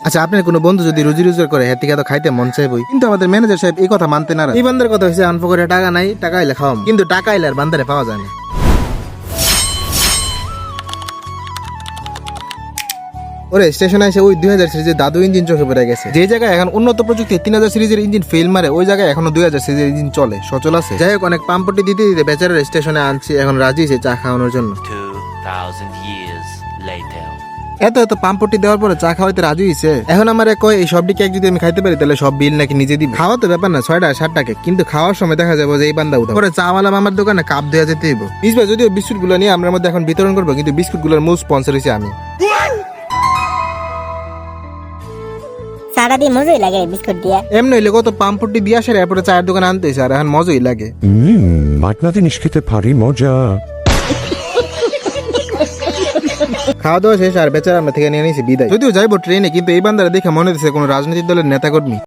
আচ্ছা, আপনার কোনো বন্ধু যদি রুজি রোজগার করে হ্যাঁ তো খাইতে মন চাইবই, কিন্তু আমাদের ম্যানেজার সাহেব এই কথা মানতে না। এই বান্দার কথা হচ্ছে আনফো করে টাকা নাই, টাকা আইলে খাওয়াম, কিন্তু টাকা আইলে আর বান্দারে পাওয়া যায় না। ওরে স্টেশনে এসে ওই 2000 সিরিজের দাদু ইঞ্জিন চোখে পড়ে গেছে। যে জায়গায় এখন উন্নত প্রযুক্তি 3000 সিরিজের ইঞ্জিন ফেল মারে, ওই জায়গায় এখনো 2000 সিরিজের ইঞ্জিন চলে, সচল আছে। যাই হোক, অনেক পাম্পটি দিতে দিতে বেচারার স্টেশনে আনছি, এখন রাজি হয়েছে চা খাওয়ানোর জন্য। 2000 years later. এত এত পাম্পটি দেওয়ার পরে চা খাওয়াইতে রাজি হয়েছে। এখন আমার কয় এই সবটি কেক যদি আমি খাইতে পারি তাহলে সব বিল নাকি নিজে দিবে। খাওয়া তো ব্যাপার না, 6 টাকা 7 টাকা, কিন্তু খাওয়ার সময় দেখা যাবে যে এই বান্দা উঠা পরে চাওয়ালা আমার দোকানে কাপ দেওয়া যেতে হইব। মিসবা যদিও বিস্কুট গুলো নিয়ে আমরা মধ্যে এখন বিতরণ করবো, কিন্তু বিস্কুট গুলোর মূল স্পন্সর হয়েছে আমি। সারা দিন মজাই লাগে বিস্কুট দিয়া। এমনি হইলে কত পাম্পটি দিয়ে আসার এরপরে চায়ের দোকানে আনতে হয়েছে, আর এখন মজাই লাগে। মাঝ জিনিস খেতে পারি, মজা। খাওয়া দাওয়া শেষ আর বেচারা আমরা থেকে নিয়ে নিয়েছি বিদায়। যদিও যাইবো ট্রেনে, কিন্তু এই বান্দারা দেখে মনে হচ্ছে কোনো রাজনৈতিক দলের নেতা কর্মী।